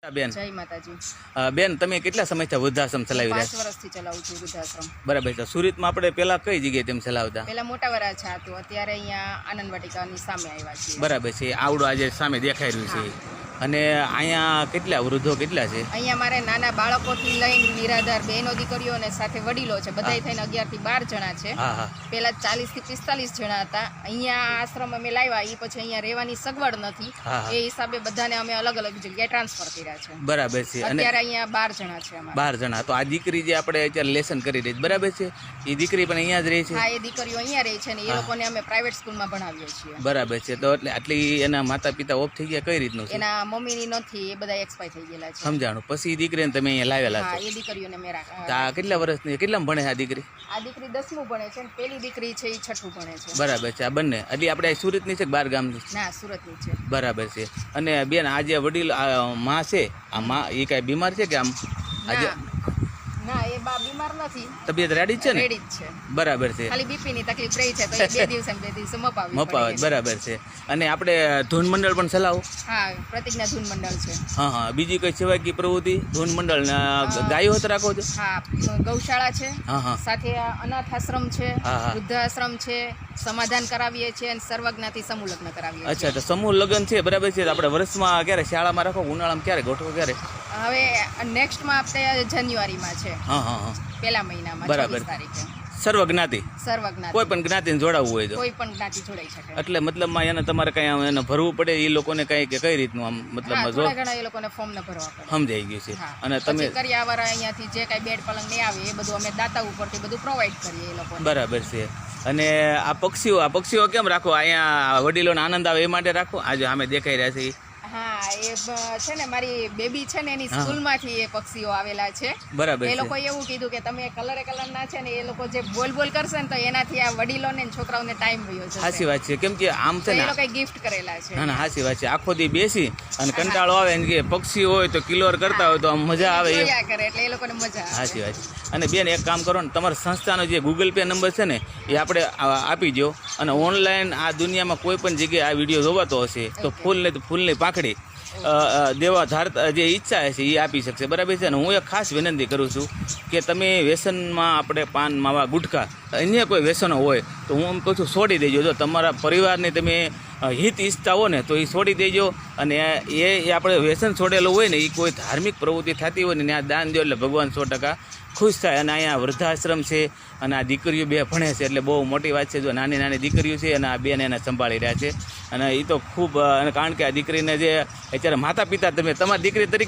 બેન જય માતાજી. બેન તમે કેટલા સમયથી વૃદ્ધાશ્રમ ચલાવી રહ્યા 5 વર્ષથી ચલાવું છું વૃદ્ધાશ્રમ. બરાબર છે. સુરતમાં આપણે પેલા કઈ જગ્યાએ તેમ ચલાવતા? પેલા મોટા વરાછા હતું, અત્યારે અહીંયા આનંદ વાટિકાની સામે આવ્યા છીએ. બરાબર છે. આવડો આજે સામે દેખાઈ રહ્યું છે. અને અહીંયા કેટલા વૃદ્ધો કેટલા છે? અહીંયા મારે નાના બાળકોથી લઈને નિરાધાર બહેનો દીકરીઓ અને સાથે વડીલો છે, બધાય થઈને 11 થી 12 જણા છે. પેલા 40 થી 45 જણા હતા. અહીંયા આશ્રમ અમે લાવ્યા એ પછી અહીંયા રહેવાની સગવડ નથી, એ હિસાબે બધાને અમે અલગ અલગ જગ્યાએ ટ્રાન્સફર કર્યા છે. બરાબર છે. અને અત્યારે અહીંયા 12 જણા છે અમારે. 12 જણા. તો આ દીકરી જે આપણે અત્યારે લેસન કરી રહી છે, બરાબર છે, એ દીકરી પણ અહીંયા જ રહી છે? હા, એ દીકરીઓ અહીંયા રહી છે ને એ લોકોને અમે પ્રાઇવેટ સ્કૂલમાં ભણાવીએ છીએ. બરાબર છે. તો એટલે આટલી એના માતા પિતા ઓફ થઈ ગયા કઈ રીતનું છે? એના મમ્મીની નથી, એ બધા એક્સપાયર થઈ ગયેલા છે. સમજાણું. પછી એ દીકરીને તમે અહીંયા લાવેલા હા, છો? એ દીકરીઓને મેં આ કેટલા વર્ષની, કેટલામાં ભણે છે આ દીકરી? આ દીકરી 10મું ભણે છે ને પેલી દીકરી છે એ 6ઠું ભણે છે. બરાબર છે. આ બંને એટલે આપણે સુરતની છે કે બાર ગામની? ના, સુરતની છે. બરાબર છે. અને બેન આ જે વડીલ માં છે, આ માં એ કાંઈ બીમાર છે કે આમ આજે? ના, એ બા બીમાર નથી, તબિયત રેડી છે ને? રેડી જ છે. બરાબર છે. ખાલી બીપી ની તકલીફ રહી છે તો એ 2 દિવસે 2 દિવસે મપાવી. બરાબર છે. અને આપણે ધૂન મંડળ પણ ચલાવો? હા, પ્રતિજ્ઞા ધૂન મંડળ છે. હા હા. બીજી કઈ સેવાકીય પ્રવૃત્તિ ધૂન મંડળ ગાયો હત રાખો છો? હા, ગૌશાળા છે. હા હા. સાથે અનાથ આશ્રમ છે, હા હા. વૃદ્ધાશ્રમ છે, સમાધાન કરાવીએ છીએ અને સર્વજ્ઞાથી સમૂહ લગ્ન કરાવીએ છીએ. અચ્છા, તો સમૂહ લગ્ન છે, બરાબર છે. આપણે વર્ષમાં ક્યારે શાળામાં રાખો, ઉનાળામાં ક્યારે ગોઠવો, ક્યારે? હવે નેક્સ્ટમાં આપણે જાન્યુઆરીમાં છે. હા હા હા. પહેલા મહિનામાં બરાબર. 24 તારીખે. સર્વજ્ઞાતિ? સર્વજ્ઞાતિ. કોઈ પણ જ્ઞાતિને જોડાવવું હોય તો? કોઈ પણ જ્ઞાતિ જોડાઈ શકે. એટલે મતલબમાં એને તમારે કઈ એને ભરવું પડે એ લોકોને કઈ કે કઈ રીતનું આમ મતલબમાં જો ઘણા એ લોકોને ફોર્મ ન ભરવા પડે. સમજાઈ ગયું છે. અને તમે તમે કરિયાવર અહીંયાથી જે કાંઈ બેડ પલંગ નહીં આવે એ બધું અમે દાતા ઉપરથી બધું પ્રોવાઈડ કરીએ એ લોકોને. બરાબર છે. અને આ પક્ષીઓ કેમ રાખો? અહીંયા વડીલોને આનંદ આવે એ માટે રાખો? આજે અમે દેખાઈ રહ્યા છે. હા, એ છે ને મારી બેબી છે ને એની સ્કૂલમાંથી એ પક્ષીઓ આવેલા છે. બરાબર. એ લોકો એવું કીધું કે તમે કલર ના છે ને એ લોકો જે બોલ કરશે ને તો એનાથી આ વડીલોને ને છોકરાઓને ટાઈમ વયો જશે. સાચી વાત છે. કેમ કે આમ છે ને એ લોકો ગિફ્ટ કરેલા છે. ના ના, સાચી વાત છે. આખો દી બેસી અને કંટાળો આવે ને કે પક્ષી હોય તો કિલોર કરતા હોય તો આમ મજા આવે કરે એટલે એ લોકોને મજા આવે. સાચી વાત છે. અને બેન એક કામ કરો ને, તમારા સંસ્થાનો જે ગૂગલ પે નંબર છે ને એ આપણે આપી દો. અને ઓનલાઈન આ દુનિયામાં કોઈ પણ જગ્યાએ આ વિડીયો જોવાતો હશે તો ફૂલની પાંખડી દેવા ધાર જે ઈચ્છા છે એ આપી શકશે. બરાબર છે. અને હું એક ખાસ વિનંતી કરું છું કે તમે વ્યસનમાં આપણે પાન માવા ગુટખા અન્ય કોઈ વ્યસનો હોય તો હું એમ કહું છું છોડી દેજો. જો તમારા પરિવારને તમે હિત ઈચ્છતા હો ને તો એ છોડી દેજો. અને એ આપણે વ્યસન છોડેલું હોય ને એ કોઈ ધાર્મિક પ્રવૃત્તિ થતી હોય ને ત્યાં દાન દો એટલે ભગવાન 100% ખુશ થાય. અને અહીંયા વૃદ્ધાશ્રમ છે અને આ દીકરીઓ 2 ભણે છે એટલે બહુ મોટી વાત છે. જો નાની નાની દીકરીઓ છે અને આ બેન એને સંભાળી રહ્યા છે અને એ તો ખૂબ, કારણ કે આ દીકરીને જે અત્યારે માતા પિતા તમે તમારી દીકરી તરીકે